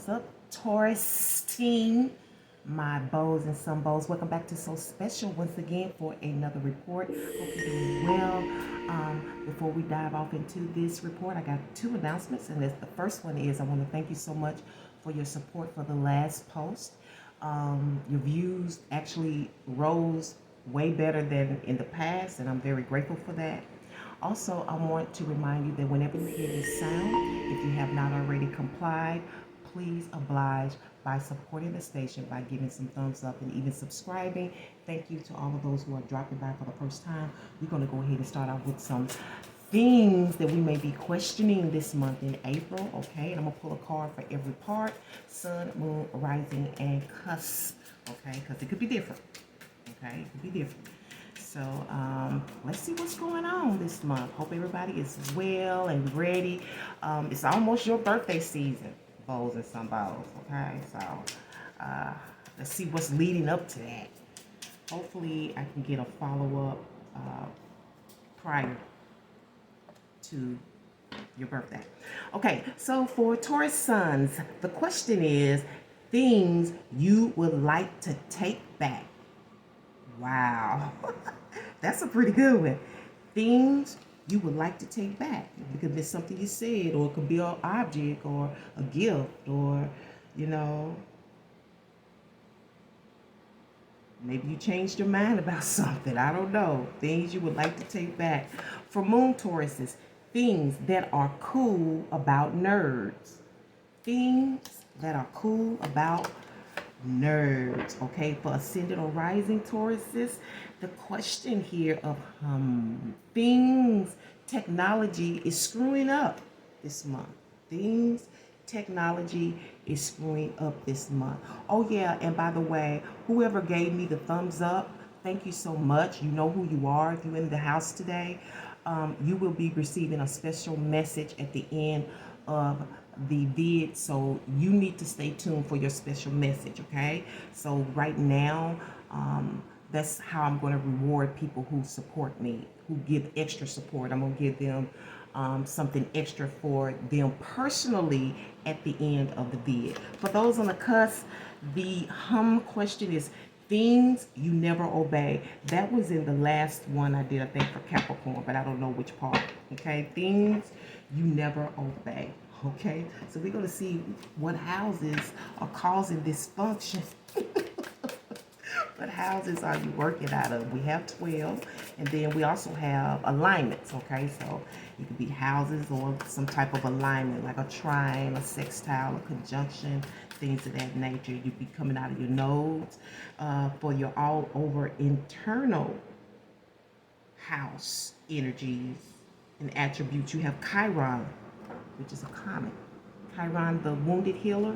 What's up, Taurus team? My bows and some bows. Welcome back to So Special once again for another report. Hope you're doing well. Before we dive off into this report, I got two announcements, and the first one is I want to thank you so much for your support for the last post. Your views actually rose way better than in the past, and I'm very grateful for that. Also, I want to remind you that whenever you hear this sound, if you have not already complied, please oblige by supporting the station by giving some thumbs up and even subscribing. Thank you to all of those who are dropping by for the first time. We're going to go ahead and start out with some things that we may be questioning this month in April, okay? And I'm going to pull a card for every part: sun, moon, rising, and cusp, okay? Because it could be different, okay? It could be different. So let's see what's going on this month. Hope everybody is well and ready. It's almost your birthday season, bows and some bows, okay? So let's see what's leading up to that. Hopefully I can get a follow-up prior to your birthday. Okay, so for Taurus suns, the question is things you would like to take back. Wow, that's a pretty good one. Things you would like to take back. It could be something you said, or it could be an object, or a gift, or, you know, maybe you changed your mind about something. I don't know. Things you would like to take back. For moon Tauruses, things that are cool about nerds. Things that are cool about nerds. Okay, for ascendant or rising Tauruses, the question here of things technology is screwing up this month. Things technology is screwing up this month. Oh yeah, and by the way, whoever gave me the thumbs up, thank you so much. You know who you are. If you're in the house today, you will be receiving a special message at the end of the vid, so you need to stay tuned for your special message, okay? So right now, that's how I'm going to reward people who support me, who give extra support. I'm going to give them something extra for them personally at the end of the vid. For those on the cusp, the question is things you never obey. That was in the last one I did, I think, for Capricorn, but I don't know which part. Okay, things you never obey. Okay, so we're going to see what houses are causing dysfunction. What houses are you working out of? We have 12, and then we also have alignments, okay? So it could be houses or some type of alignment, like a trine, a sextile, a conjunction, things of that nature. You'd be coming out of your nodes. For your all over internal house energies and attributes, you have Chiron, which is a comet. Chiron, the wounded healer,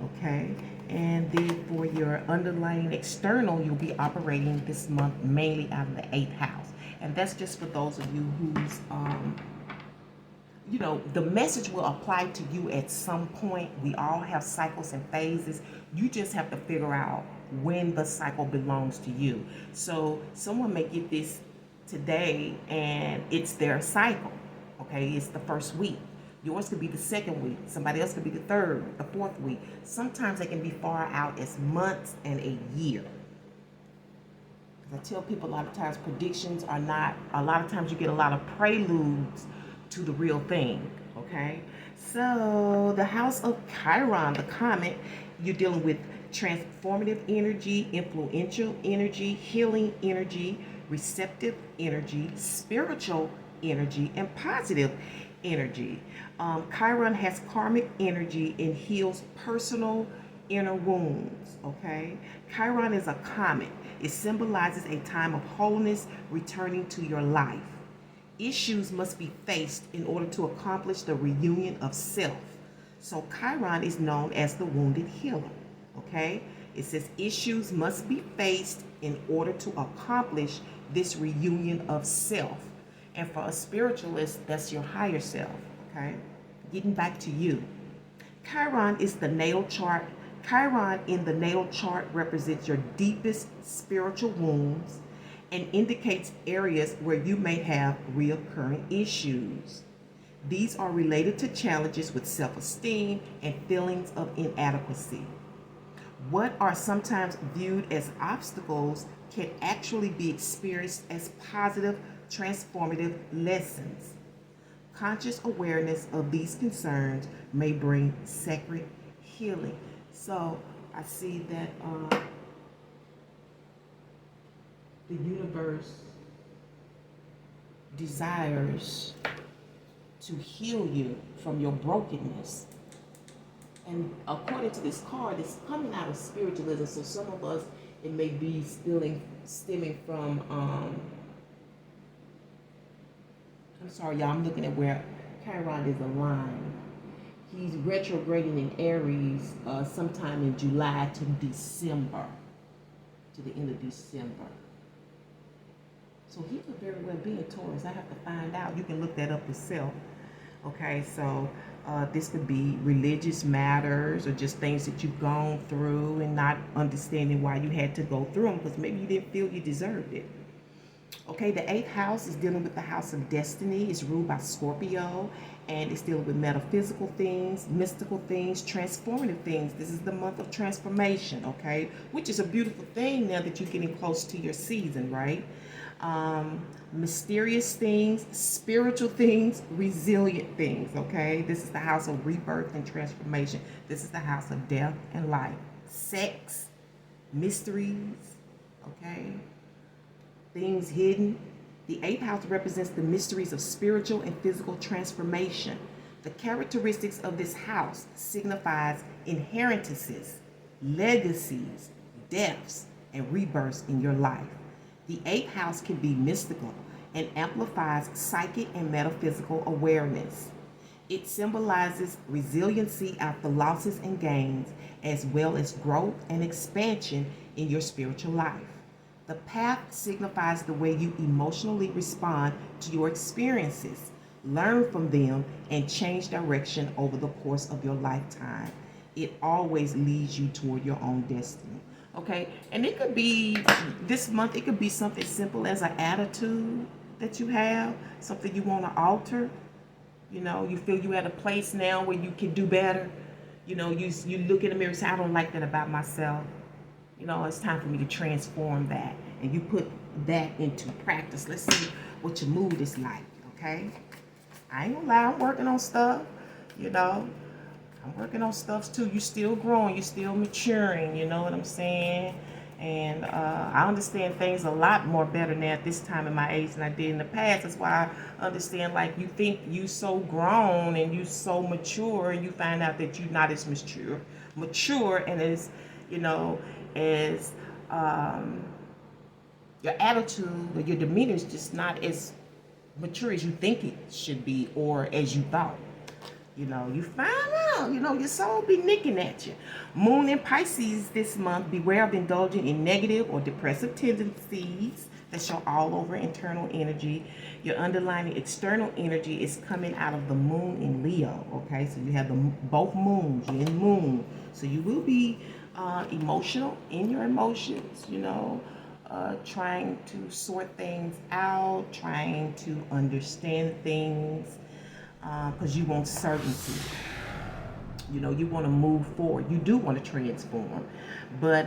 okay? And then for your underlying external, you'll be operating this month mainly out of the 8th house. And that's just for those of you who's, you know, the message will apply to you at some point. We all have cycles and phases. You just have to figure out when the cycle belongs to you. So someone may get this today and it's their cycle, okay? It's the first week. Yours could be the second week. Somebody else could be the third, the fourth week. Sometimes they can be far out as months and a year. I tell people a lot of times predictions are not, a lot of times you get a lot of preludes to the real thing, okay? So the house of Chiron, the comet, you're dealing with transformative energy, influential energy, healing energy, receptive energy, spiritual energy, and positive energy. Chiron has karmic energy and heals personal inner wounds, okay? Chiron is a comet. It symbolizes a time of wholeness returning to your life. Issues must be faced in order to accomplish the reunion of self. So Chiron is known as the wounded healer, okay? It says issues must be faced in order to accomplish this reunion of self. And for a spiritualist, that's your higher self, okay? Getting back to you. Chiron is the natal chart. Chiron in the natal chart represents your deepest spiritual wounds and indicates areas where you may have reoccurring issues. These are related to challenges with self-esteem and feelings of inadequacy. What are sometimes viewed as obstacles can actually be experienced as positive, transformative lessons. Conscious awareness of these concerns may bring sacred healing. So I see that the universe desires to heal you from your brokenness. And according to this card, it's coming out of spiritualism. So some of us, it may be stemming from, I'm sorry, y'all, I'm looking at where Chiron is aligned. He's retrograding in Aries sometime in July to December, to the end of December. So he could very well be a Taurus. I have to find out. You can look that up yourself. Okay, so this could be religious matters or just things that you've gone through and not understanding why you had to go through them because maybe you didn't feel you deserved it. Okay, the 8th house is dealing with the house of destiny. It's ruled by Scorpio, and it's dealing with metaphysical things, mystical things, transformative things. This is the month of transformation, okay, which is a beautiful thing now that you're getting close to your season, right? Mysterious things, spiritual things, resilient things, okay? This is the house of rebirth and transformation. This is the house of death and life, sex, mysteries, okay? Things hidden. The 8th house represents the mysteries of spiritual and physical transformation. The characteristics of this house signifies inheritances, legacies, deaths, and rebirths in your life. The 8th house can be mystical and amplifies psychic and metaphysical awareness. It symbolizes resiliency after losses and gains, as well as growth and expansion in your spiritual life. The path signifies the way you emotionally respond to your experiences, learn from them, and change direction over the course of your lifetime. It always leads you toward your own destiny. Okay, and it could be this month, it could be something simple as an attitude that you have, something you want to alter. You know, you feel you're at a place now where you can do better. You know, you look in the mirror and say, I don't like that about myself. You know, it's time for me to transform that. And you put that into practice. Let's see what your mood is like, okay? I ain't gonna lie, I'm working on stuff, you know. I'm working on stuff too. You're still growing, you're still maturing, you know what I'm saying? And I understand things a lot more better now at this time in my age than I did in the past. That's why I understand, like, you think you so grown and you so mature, and you find out that you're not as mature and as, you know, as your attitude or your demeanor is just not as mature as you think it should be or as you thought. You know, you find out, you know, your soul be nicking at you. Moon in Pisces this month, beware of indulging in negative or depressive tendencies that show all over internal energy. Your underlying external energy is coming out of the moon in Leo, okay? So you have both moons, you're in moon. So you will be emotional in your emotions, you know, trying to sort things out, trying to understand things, because you want certainty. You know, you want to move forward. You do want to transform. But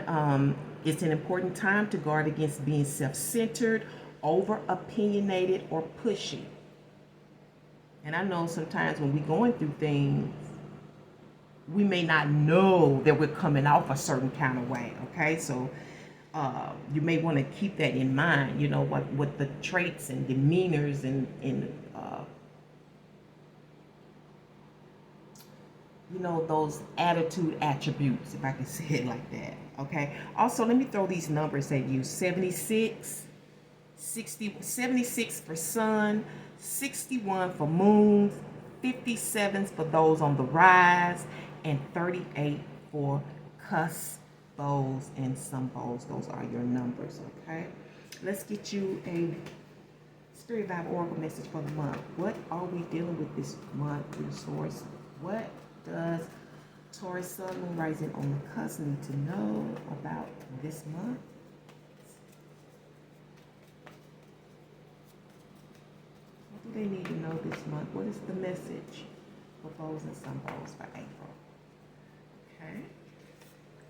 it's an important time to guard against being self-centered, over-opinionated, or pushy. And I know sometimes when we're going through things, we may not know that we're coming off a certain kind of way, okay? So you may want to keep that in mind, you know, what the traits and demeanors and you know, those attitude attributes, if I can say it like that, okay? Also, let me throw these numbers at you. 76 for sun, 61 for moons, 57 for those on the rise, and 38 for cusp, bows, and some bows. Those are your numbers, okay? Let's get you a Spirit Vibe Oracle message for the month. What are we dealing with this month, resource? What does Taurus Sun, Moon, Rising on the cusp need to know about this month? What do they need to know this month? What is the message for bows and some bows for April? Okay.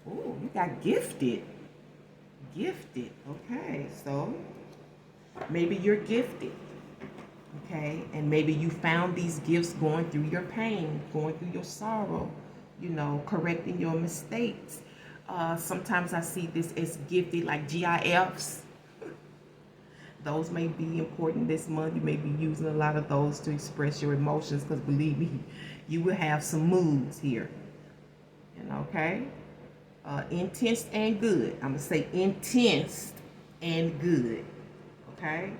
Oh, you got gifted. Gifted. Okay, so maybe you're gifted. Okay, and maybe you found these gifts going through your pain, going through your sorrow, you know, correcting your mistakes. Sometimes I see this as gifted, like GIFs. Those may be important this month. You may be using a lot of those to express your emotions, because believe me, you will have some moods here. You know, okay? Intense and good. I'm going to say intense and good. Okay?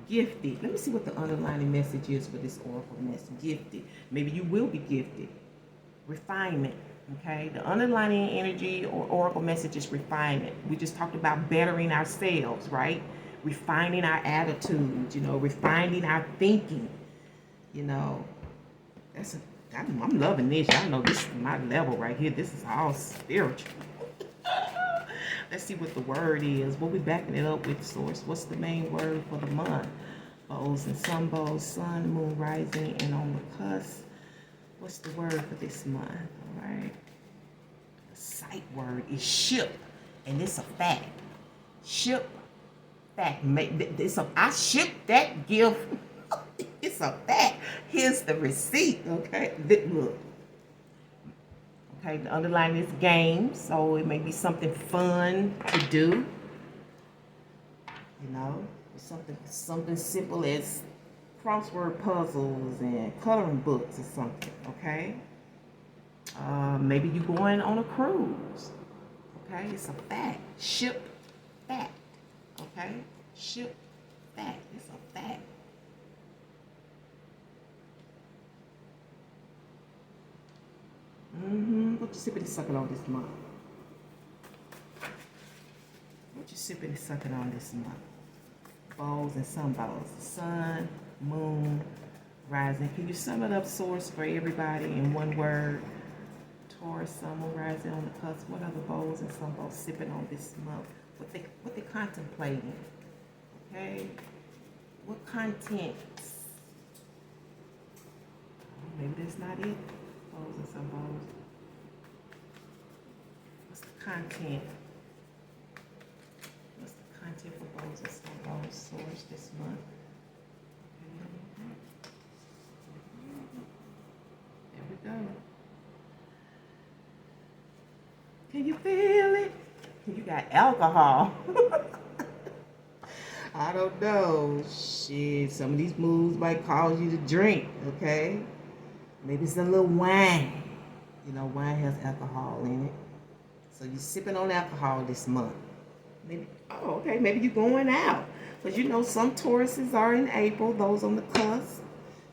Gifted. Let me see what the underlying message is for this oracle message. Gifted. Maybe you will be gifted. Refinement. Okay? The underlying energy or oracle message is refinement. We just talked about bettering ourselves, right? Refining our attitudes, you know, refining our thinking. You know, I'm loving this. Y'all know this is my level right here. This is all spiritual. Let's see what the word is. We'll be backing it up with source. What's the main word for the month? Bows and some bows, sun, moon, rising, and on the cusp. What's the word for this month? All right. The sight word is ship, and it's a fact. Ship, fact. I shipped that gift. It's a fact. Here's the receipt. Okay. Look. Okay, the underline is game, so it may be something fun to do. You know, something simple as crossword puzzles and coloring books or something. Okay. Maybe you're going on a cruise. Okay, it's a fact. Ship fact. Okay, ship fact. It's a fact. What you sipping and sucking on this month? What you sipping and sucking on this month? Bows and some bows. Sun, moon, rising. Can you sum it up, source, for everybody in one word? Taurus, sun, moon, rising on the cusp. What other bows and some bows sipping on this month? What they contemplating? Okay? What contents? Maybe that's not it. Bows and some bows. What's the content? What's the content for bows and some bows source this month? There we go. Can you feel it? You got alcohol. I don't know. Shit, some of these moves might cause you to drink, okay? Maybe it's a little wine. You know, wine has alcohol in it. So you're sipping on alcohol this month. Maybe, okay, maybe you're going out. Because you know some Tauruses are in April, those on the cusp,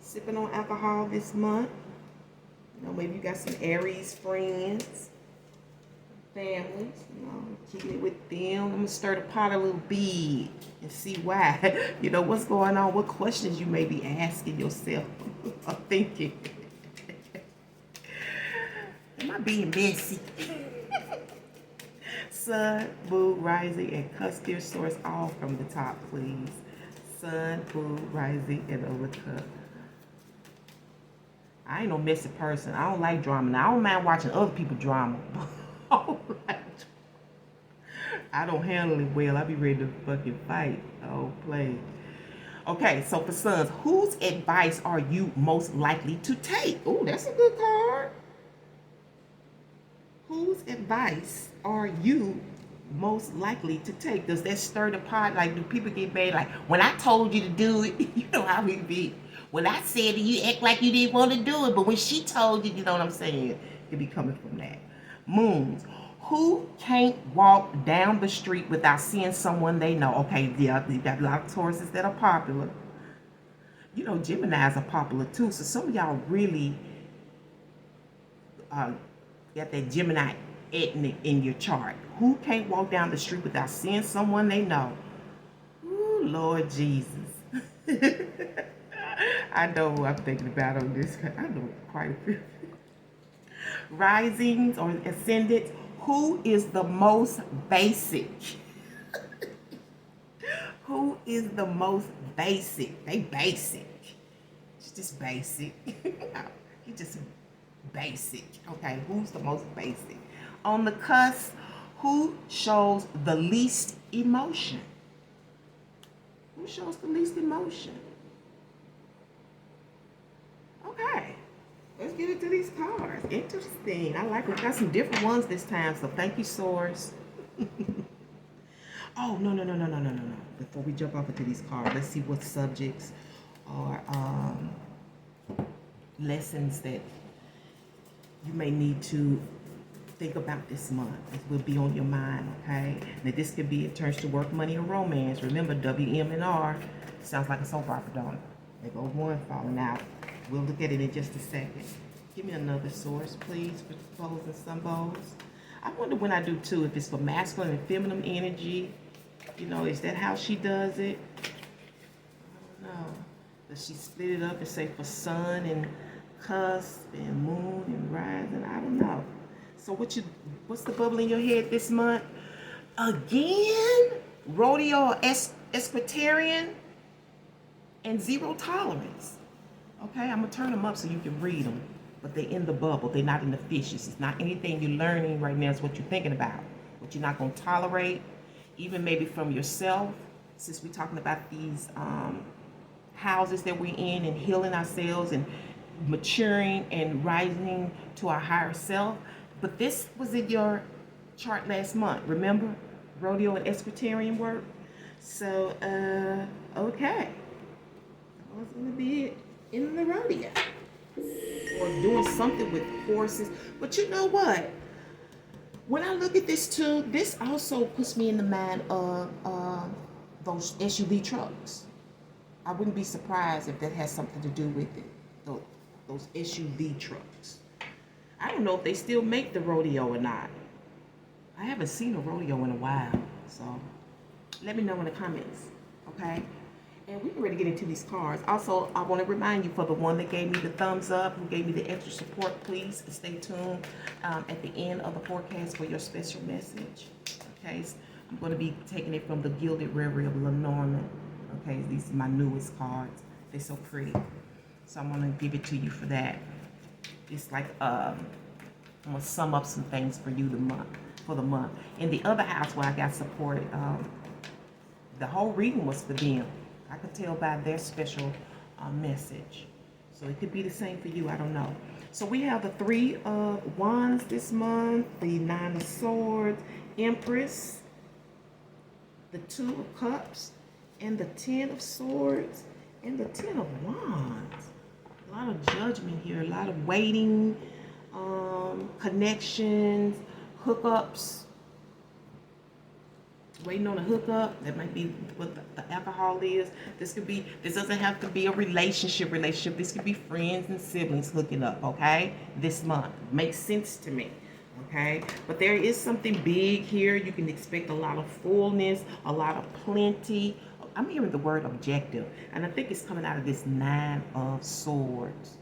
sipping on alcohol this month. You know, maybe you got some Aries friends, families, you know, keeping it with them. I'm going to stir the pot a little bit and see why. You know, what's going on, what questions you may be asking yourself or thinking. Am I being messy? Sun, moon, rising, and cusp your source all from the top, please. Sun, moon, rising, and over cusp. I ain't no messy person. I don't like drama. Now, I don't mind watching other people drama. I don't handle it well. I be ready to fucking fight. Oh, play. Okay, so for sons, whose advice are you most likely to take? Oh, that's a good card. Whose advice are you most likely to take? Does that stir the pot? Like, do people get mad? Like, when I told you to do it, you know how we be. When I said it, you act like you didn't want to do it. But when she told you, you know what I'm saying? It be coming from that. Moons. Who can't walk down the street without seeing someone they know? Okay, yeah, you got a lot of Tauruses that are popular. You know, Geminis are popular too. So some of y'all really got that Gemini ethnic in your chart. Who can't walk down the street without seeing someone they know? Ooh, Lord Jesus. I know who I'm thinking about on this. I know quite a few. Risings or ascendants. Who is the most basic? Who is the most basic? They basic. just basic. He just basic. Okay, who's the most basic? On the cusp, who shows the least emotion? Who shows the least emotion? Okay, let's get into these cards. Interesting. I like it. We got some different ones this time, so thank you, Source. Oh, no. Before we jump off into these cards, let's see what subjects or lessons that you may need to think about this month. This will be on your mind, okay? Now, this could be in terms to work, money, or romance. Remember, WM&R sounds like a soap opera, don't it? They go one falling out. We'll look at it in just a second. Give me another source, please, for bows and some bows. I wonder when I do, too, if it's for masculine and feminine energy. You know, is that how she does it? I don't know. Does she split it up and say for sun and cusp and moon and rising? I don't know. So what's the bubble in your head this month? Again? Rodeo, Equestrian, and zero tolerance. Okay, I'm going to turn them up so you can read them. But they're in the bubble. They're not in the fishes. It's not anything you're learning right now. It's what you're thinking about. What you're not going to tolerate, even maybe from yourself. Since we're talking about these houses that we're in and healing ourselves and maturing and rising to our higher self. But this was in your chart last month, remember? Rodeo and Equestrian work. So, okay. What's going to be in the rodeo? Or doing something with horses. But you know what? When I look at this too, this also puts me in the mind of those SUV trucks. I wouldn't be surprised if that has something to do with it. Those SUV trucks. I don't know if they still make the rodeo or not. I haven't seen a rodeo in a while. So let me know in the comments. Okay? And we're ready to get into these cards. Also, I want to remind you, for the one that gave me the thumbs up, who gave me the extra support, please stay tuned at the end of the forecast for your special message. Okay, so I'm going to be taking it from the Gilded Reverie of Lenormand. Okay, these are my newest cards. They're so pretty. So I'm going to give it to you for that. It's like, I'm going to sum up some things for you for the month. In the other house where I got supported, the whole reading was for them. I could tell by their special message. So it could be the same for you, I don't know. So we have the 3 of Wands this month, the 9 of Swords, Empress, the 2 of Cups, and the 10 of Swords, and the 10 of Wands. A lot of judgment here, a lot of waiting, connections, hookups. Waiting on a hookup. That might be what the alcohol is. This doesn't have to be a relationship. This could be friends and siblings hooking up, okay? This month. Makes sense to me, okay? But there is something big here. You can expect a lot of fullness, a lot of plenty. I'm hearing the word objective, and I think it's coming out of this 9 of Swords.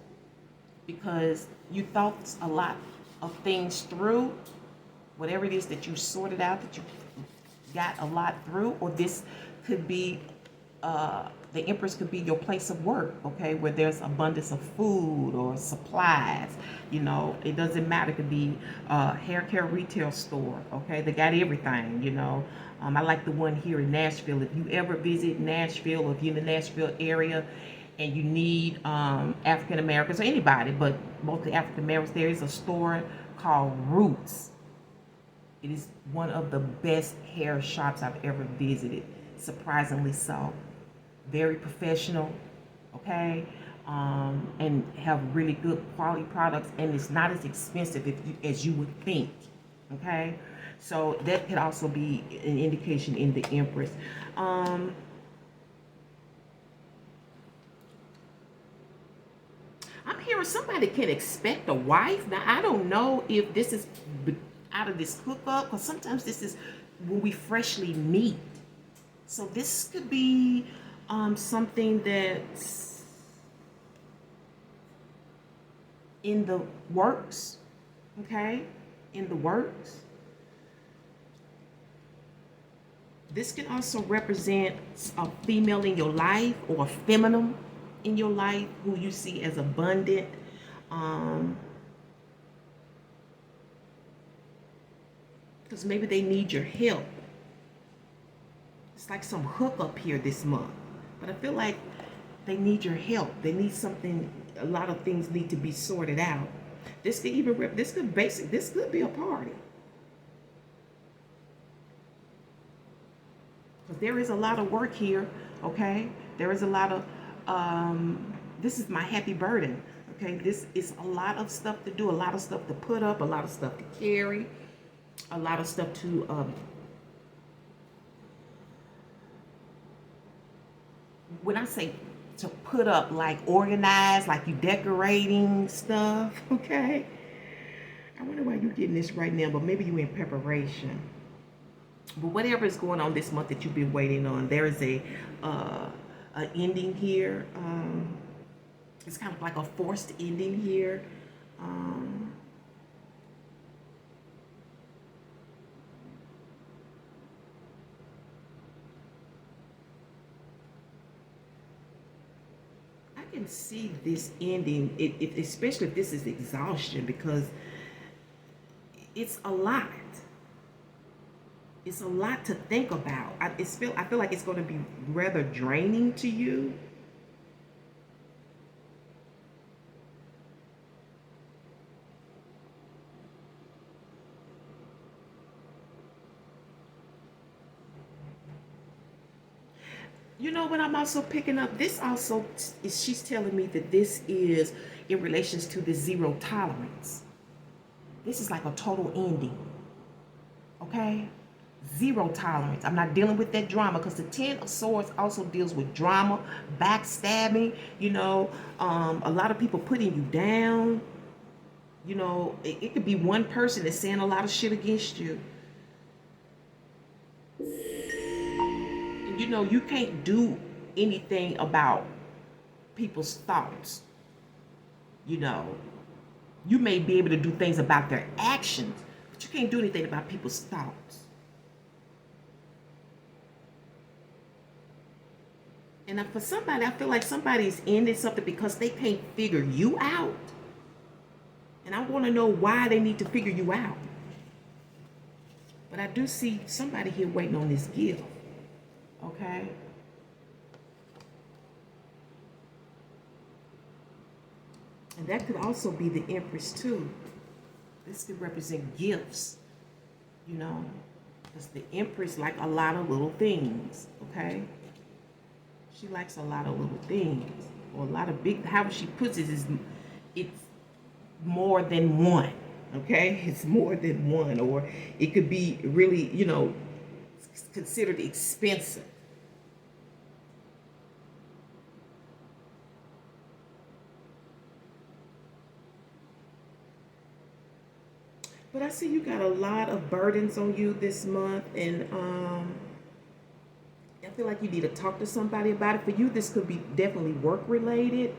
Because you thought a lot of things through, whatever it is that you sorted out, that you got a lot through, or this could be the Empress could be your place of work, okay, where there's abundance of food or supplies. You know, it doesn't matter. It could be hair care retail store, okay, they got everything. You know, I like the one here in Nashville. If you ever visit Nashville, or if you're in the Nashville area and you need African Americans or anybody, but mostly African Americans, there is a store called Roots. It is one of the best hair shops I've ever visited, surprisingly so. Very professional, okay, and have really good quality products, and it's not as expensive as you would think, okay? So that could also be an indication in the Empress. I'm hearing somebody can expect a wife. Now, I don't know if this is out of this hookup, because sometimes this is when we freshly meet. So this could be something that's in the works, okay? In the works. This can also represent a female in your life, or a feminine, in your life who you see as abundant. Because maybe they need your help. It's like some hookup here this month. But I feel like they need your help. They need something, a lot of things need to be sorted out. This could even, this could be a party. Because there is a lot of work here, okay? There is a lot of, this is my happy burden, okay? This is a lot of stuff to do, a lot of stuff to put up, a lot of stuff to carry, a lot of stuff to, when I say to put up, like organize, like you decorating stuff, okay? I wonder why you're getting this right now, but maybe you're in preparation. But whatever is going on this month that you've been waiting on, there is a ending here. It's kind of like a forced ending here. I can see this ending, especially if this is exhaustion, because it's a lot. It's a lot to think about. I feel like it's going to be rather draining to you. You know what I'm also picking up? This also is, she's telling me that this is in relations to the zero tolerance. This is like a total ending. Okay? Zero tolerance. I'm not dealing with that drama, because the Ten of Swords also deals with drama, backstabbing, you know, a lot of people putting you down. You know, it could be one person that's saying a lot of shit against you. And you know, you can't do anything about people's thoughts. You know, you may be able to do things about their actions, but you can't do anything about people's thoughts. And for somebody, I feel like somebody's ending something because they can't figure you out. And I want to know why they need to figure you out. But I do see somebody here waiting on this gift. Okay? And that could also be the Empress too. This could represent gifts, you know. Because the Empress like a lot of little things, okay? She likes a lot of little things, or a lot of big, how she puts it is, it's more than one, okay? It's more than one, or it could be really, you know, considered expensive. But I see you got a lot of burdens on you this month, and I feel like you need to talk to somebody about it. For you, this could be definitely work related,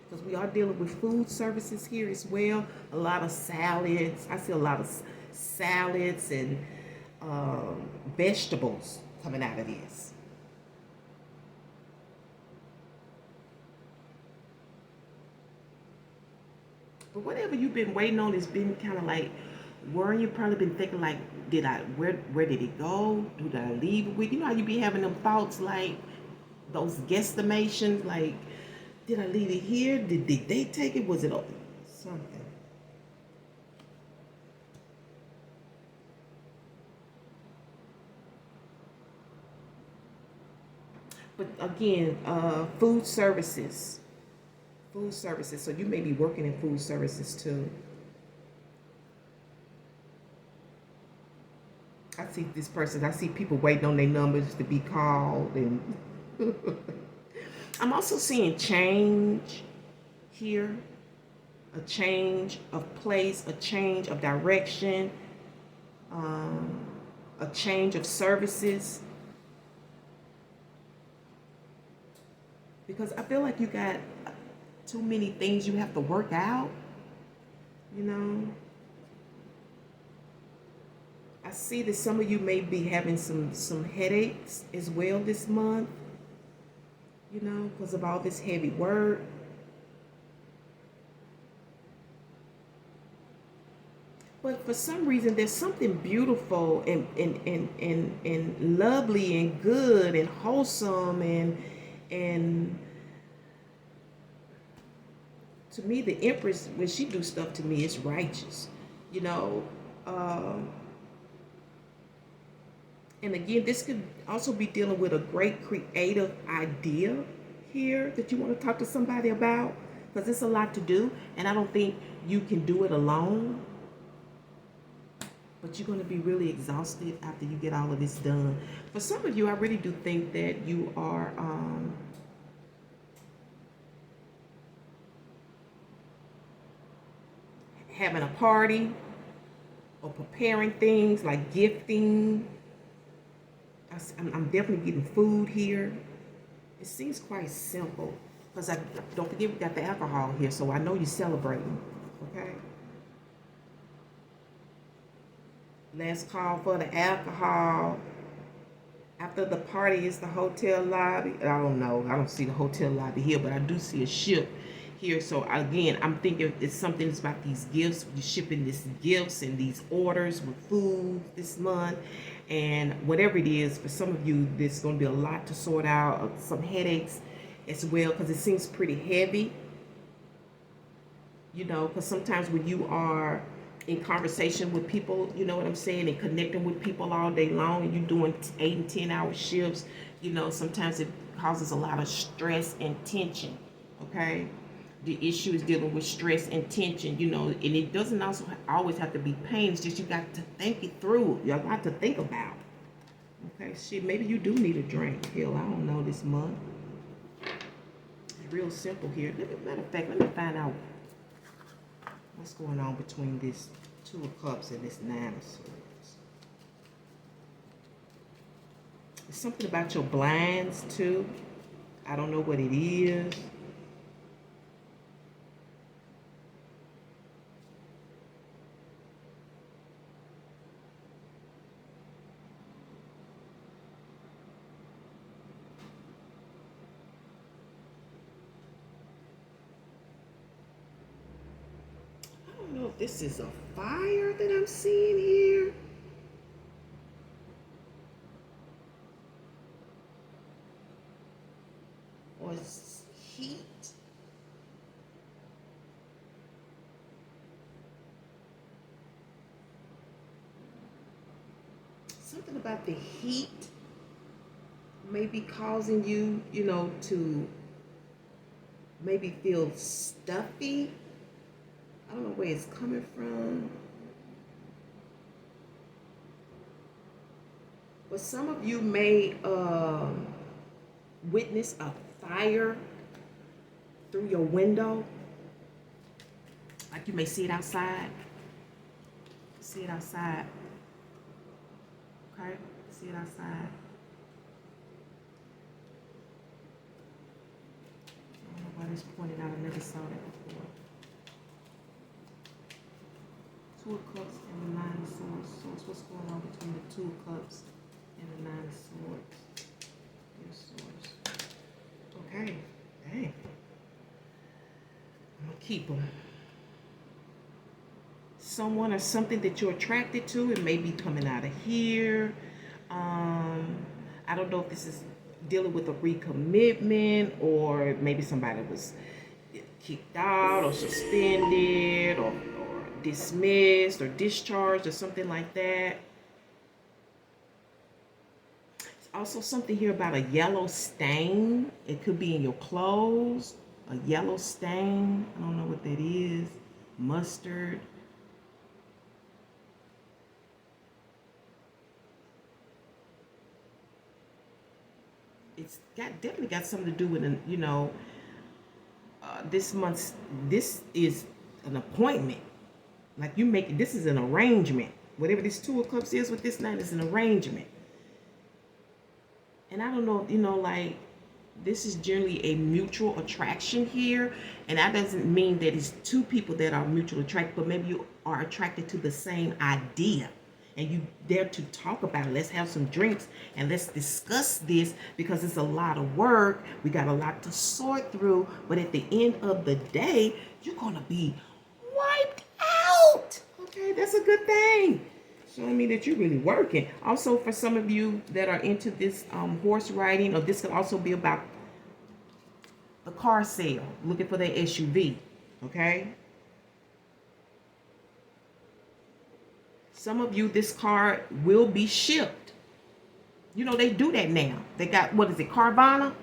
because we are dealing with food services here as well. A lot of salads. I see a lot of salads and vegetables coming out of this. But whatever you've been waiting on has been kind of like worrying. You've probably been thinking like, where did it go? Did I leave it with? You know how you be having them thoughts, like those guesstimations, like, did I leave it here? Did they take it? Was it something? But again, food services. Food services. So you may be working in food services too. I see this person. I see people waiting on their numbers to be called, and I'm also seeing change here. A change of place, a change of direction, a change of services. Because I feel like you got too many things you have to work out, you know. I see that some of you may be having some headaches as well this month. you know, because of all this heavy work. But for some reason, there's something beautiful and lovely and good and wholesome and to me, the Empress, when she do stuff to me, it's righteous, you know. Um, and again, this could also be dealing with a great creative idea here that you want to talk to somebody about, because it's a lot to do, and I don't think you can do it alone. But you're going to be really exhausted after you get all of this done. For some of you, I really do think that you are having a party or preparing things like gifting. I'm definitely getting food here. It seems quite simple because I don't forget we got the alcohol here, so I know you're celebrating. Okay. Last call for the alcohol. After the party is the hotel lobby. I don't know. I don't see the hotel lobby here, but I do see a ship here. So again, I'm thinking it's something about these gifts. You're shipping these gifts and these orders with food this month. And whatever it is, for some of you, there's going to be a lot to sort out. Some headaches as well, because it seems pretty heavy. You know, because sometimes when you are in conversation with people, you know what I'm saying, and connecting with people all day long, and you're doing 8 and 10 hour shifts, you know, sometimes it causes a lot of stress and tension. Okay, the issue is dealing with stress and tension, you know, and it doesn't also always have to be pain. It's just you got to think it through. You got a lot to think about. Okay, shit, maybe you do need a drink. Hell, I don't know this month. It's real simple here. Matter of fact, let me find out what's going on between this 2 of Cups and this 9 of Swords. There's something about your blinds too. I don't know what it is. I don't know if this is a fire that I'm seeing here. Or it's heat. Something about the heat may be causing you, you know, to maybe feel stuffy. I don't know where it's coming from. But some of you may witness a fire through your window. Like you may see it outside. See it outside. Okay? See it outside. I don't know why this pointed out. I never saw that before. 2 of Cups and the 9 of Swords. So what's going on between the 2 of Cups and the 9 of Swords? Swords. Okay. Dang. I'm gonna keep them. Someone or something that you're attracted to, it may be coming out of here. I don't know if this is dealing with a recommitment, or maybe somebody was kicked out or suspended or dismissed or discharged or something like that. There's also something here about a yellow stain. It could be in your clothes. A yellow stain. I don't know what that is. Mustard. It's definitely got something to do with, you know, this month's, this is an appointment. Like you make, this is an arrangement. Whatever this 2 of Cups is with this 9 is an arrangement. And I don't know, you know, like this is generally a mutual attraction here. And that doesn't mean that it's 2 people that are mutually attracted, but maybe you are attracted to the same idea. and you dare to talk about it. Let's have some drinks and let's discuss this, because it's a lot of work. We got a lot to sort through, but at the end of the day, you're gonna be wiped out. Okay, that's a good thing. Showing me that you're really working. Also, for some of you that are into this horse riding, or this could also be about the car sale, looking for that SUV. Okay. Some of you, this car will be shipped. You know, they do that now. They got, what is it, Carvana?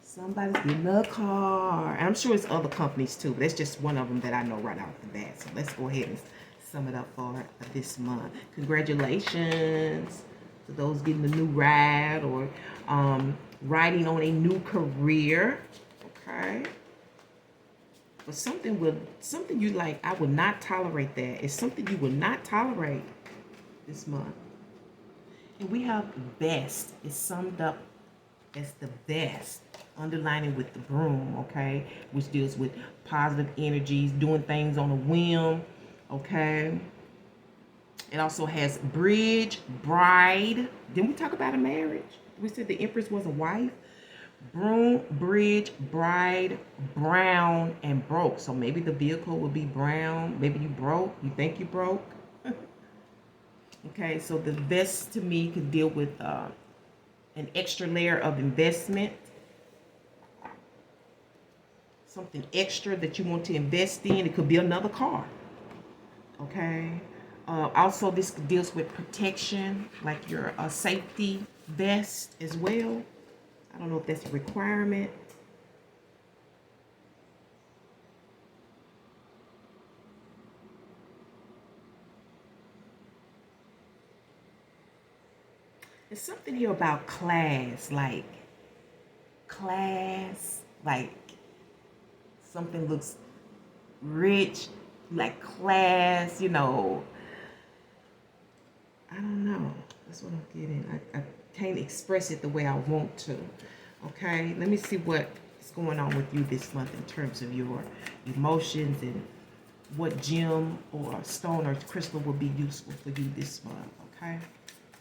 Somebody's getting a car. And I'm sure it's other companies too, but that's just one of them that I know right off the bat. So let's go ahead and sum it up for this month. Congratulations to those getting a new ride, or riding on a new career. Okay. But something you like, I would not tolerate that. It's something you will not tolerate this month. And we have best. It's summed up as the best, underlining with the broom, okay? Which deals with positive energies, doing things on a whim, okay? It also has bridge, bride. Didn't we talk about a marriage? We said the Empress was a wife. Broom, bridge, bride, brown, and broke. So maybe the vehicle will be brown. Maybe you broke. You think you broke. Okay, so the best to me could deal with an extra layer of investment. Something extra that you want to invest in. It could be another car. Okay. Also, this deals with protection, like your safety vest as well. I don't know if that's a requirement. There's something here about class, like something looks rich, like class, you know. I don't know. That's what I'm getting. I can't express it the way I want to. Okay, let me see what's going on with you this month in terms of your emotions, and what gem or stone or crystal will be useful for you this month. Okay,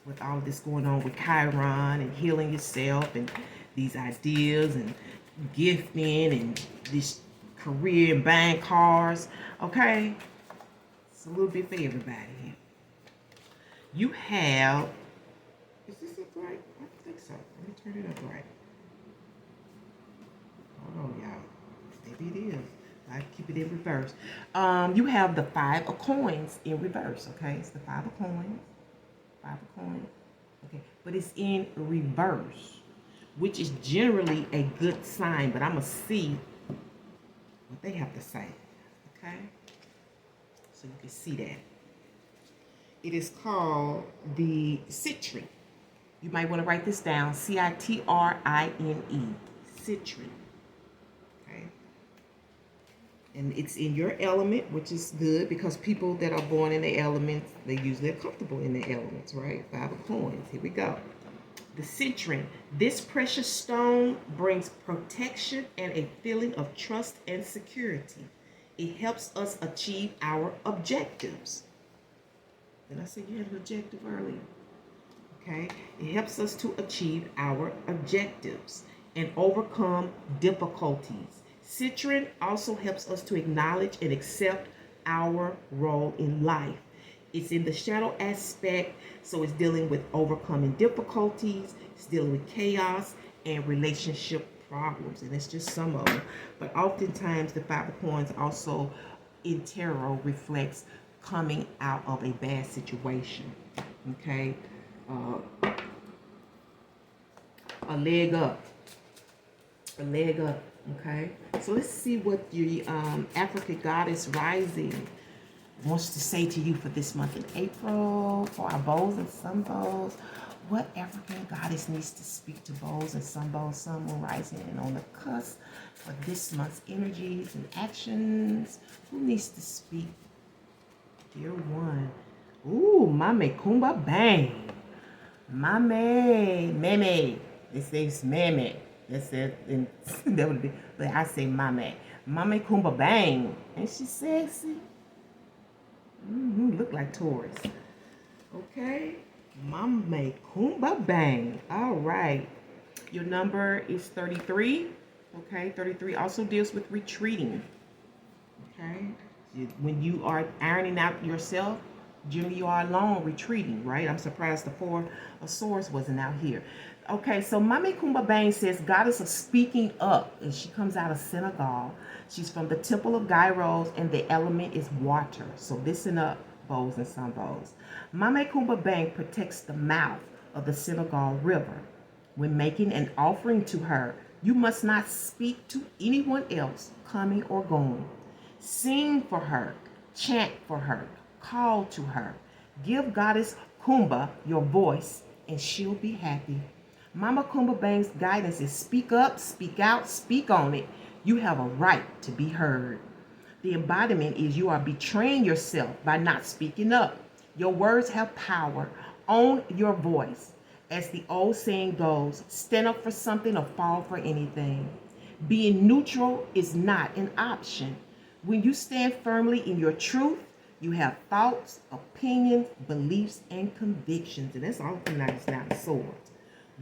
with all this going on with Chiron and healing yourself, and these ideas and gifting and this career and buying cars. Okay, it's a little bit for everybody here. You have, is this it right? I think so. Let me turn it up right. Hold on, y'all. Maybe it is. I keep it in reverse. You have the 5 of coins in reverse. Okay, it's the 5 of coins. 5 of coins. Okay, but it's in reverse, which is generally a good sign. But I'm gonna see what they have to say. Okay, so you can see that. It is called the Citrine. You might want to write this down. Citrine. Citrine. Okay. And it's in your element, which is good, because people that are born in the elements, they usually are comfortable in the elements, right? 5 of coins. Here we go. The citrine. This precious stone brings protection and a feeling of trust and security. It helps us achieve our objectives. Did I say you had an objective earlier? Okay. It helps us to achieve our objectives and overcome difficulties. Citrine also helps us to acknowledge and accept our role in life. It's in the shadow aspect, so it's dealing with overcoming difficulties, it's dealing with chaos and relationship problems, and it's just some of them. But oftentimes the 5 of coins also in tarot reflects coming out of a bad situation. Okay, a leg up. Okay, so let's see what your African goddess rising wants to say to you for this month in April, for our bows and sun bows. What African goddess needs to speak to bows and sun bows, sun, moon, rising, and on the cusp for this month's energies and actions? Who needs to speak? Dear one. Ooh, Mame Kumba Bang. Mame. They say it's Mame. That's it. And that would be, but I say Mame. Mame Kumba Bang. Ain't she sexy? Look like Taurus. Okay. Mame Kumba Bang. All right. Your number is 33. Okay. 33 also deals with retreating. Okay. When you are ironing out yourself, generally you are alone retreating, right? I'm surprised the Four of Swords wasn't out here. Okay, so Mame Kumba Bang says goddess of speaking up, and she comes out of Senegal. She's from the Temple of Gyros, and the element is water. So listen up, bows and sun bows. Mame Kumba Bang protects the mouth of the Senegal River. When making an offering to her, you must not speak to anyone else, coming or going. Sing for her, chant for her, call to her. Give Goddess Kumba your voice, and she'll be happy. Mama Kumba Bang's guidance is speak up, speak out, speak on it. You have a right to be heard. The embodiment is you are betraying yourself by not speaking up. Your words have power. Own your voice. As the old saying goes, stand up for something or fall for anything. Being neutral is not an option. When you stand firmly in your truth, you have thoughts, opinions, beliefs, and convictions. And that's all from Nine of Swords.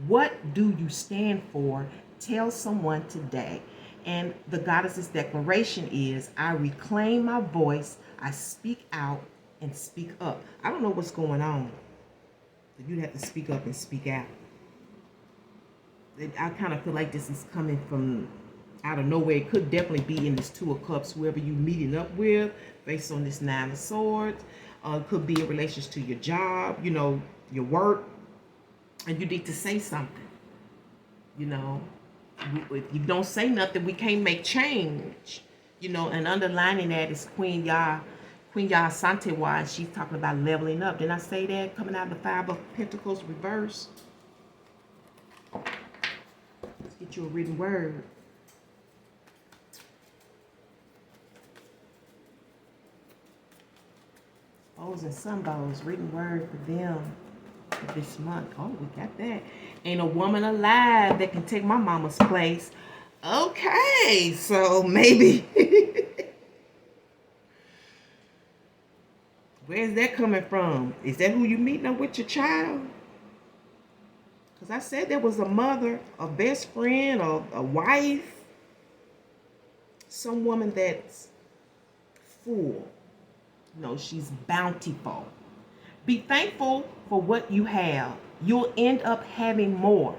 What do you stand for? Tell someone today. And the goddess's declaration is, I reclaim my voice, I speak out and speak up. I don't know what's going on. You have to speak up and speak out. I kind of feel like this is coming from out of nowhere. It could definitely be in this Two of Cups, whoever you're meeting up with, based on this Nine of Swords. It could be in relations to your job, you know, your work. And you need to say something. You know, if you don't say nothing, we can't make change. You know, and underlining that is Queen Yah Santewa, and she's talking about leveling up. Didn't I say that? Coming out of the Five of Pentacles reverse. Let's get you a written word. Bows and sun bows, written word for them for this month. Oh, we got that. Ain't a woman alive that can take my mama's place. Okay, so maybe. Where's that coming from? Is that who you meeting up with your child? Because I said there was a mother, a best friend, or a wife. Some woman that's full. No, she's bountiful. Be thankful for what you have. You'll end up having more.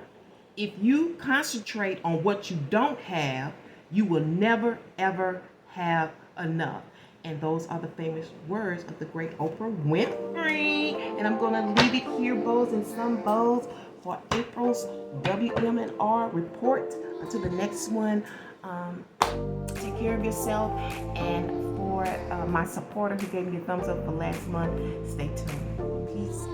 If you concentrate on what you don't have, you will never, ever have enough. And those are the famous words of the great Oprah Winfrey. And I'm going to leave it here, bows and sun bows, for April's WM&R report. Until the next one, take care of yourself. And for my supporter who gave me a thumbs up for last month, stay tuned. Peace.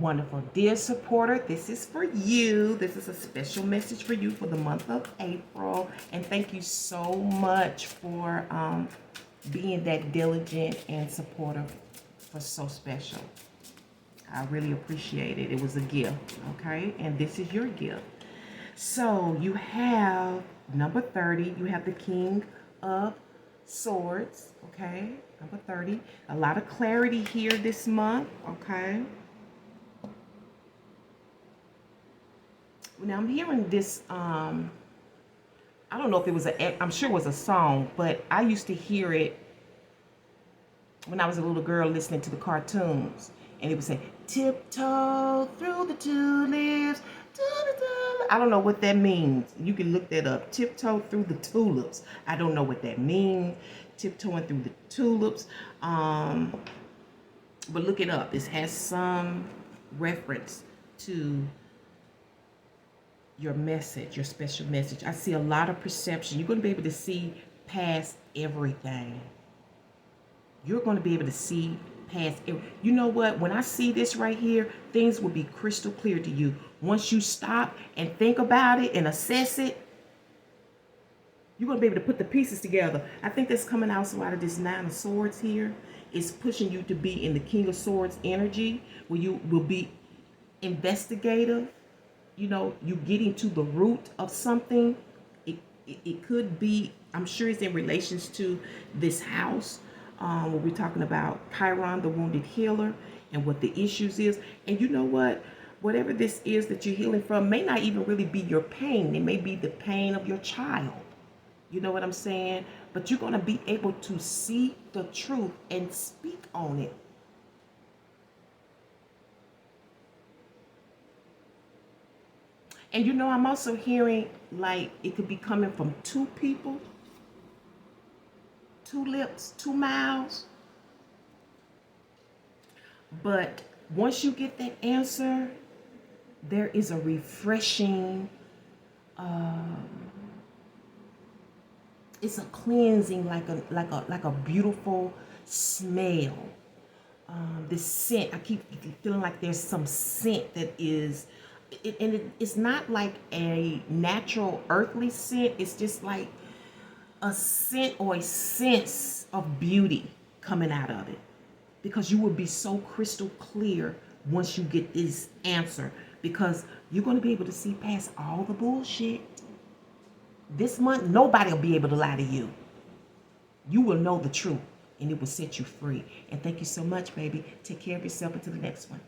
Wonderful. Dear supporter, this is for you. This is a special message for you for the month of April. And thank you so much for being that diligent and supportive for So Special. I really appreciate it. It was a gift, okay? And this is your gift. So you have number 30. You have the King of Swords, okay? Number 30. A lot of clarity here this month, okay? Now I'm hearing this, I don't know if it was I'm sure it was a song, but I used to hear it when I was a little girl listening to the cartoons. And it would say, tiptoe through the tulips. I don't know what that means. You can look that up. Tiptoe through the tulips. I don't know what that means. Tiptoeing through the tulips. But look it up. This has some reference to your message, your special message. I see a lot of perception. You're going to be able to see past everything. You're going to be able to see past everything. You know what? When I see this right here, things will be crystal clear to you. Once you stop and think about it and assess it, you're going to be able to put the pieces together. I think that's coming also out of this Nine of Swords here. It's pushing you to be in the King of Swords energy, where you will be investigative, you know, you getting to the root of something. It could be, I'm sure it's in relations to this house, where we're talking about Chiron, the wounded healer, and what the issues is. And you know what? Whatever this is that you're healing from may not even really be your pain. It may be the pain of your child. You know what I'm saying? But you're going to be able to see the truth and speak on it. And you know, I'm also hearing like it could be coming from two people, two lips, two mouths. But once you get that answer, there is a refreshing, it's a cleansing, like a beautiful smell. This scent, I keep feeling like there's some scent that is, it's not like a natural earthly scent. It's just like a scent or a sense of beauty coming out of it, because you will be so crystal clear once you get this answer, because you're going to be able to see past all the bullshit. This month, nobody will be able to lie to you. You will know the truth, and it will set you free. And thank you so much, baby. Take care of yourself until the next one.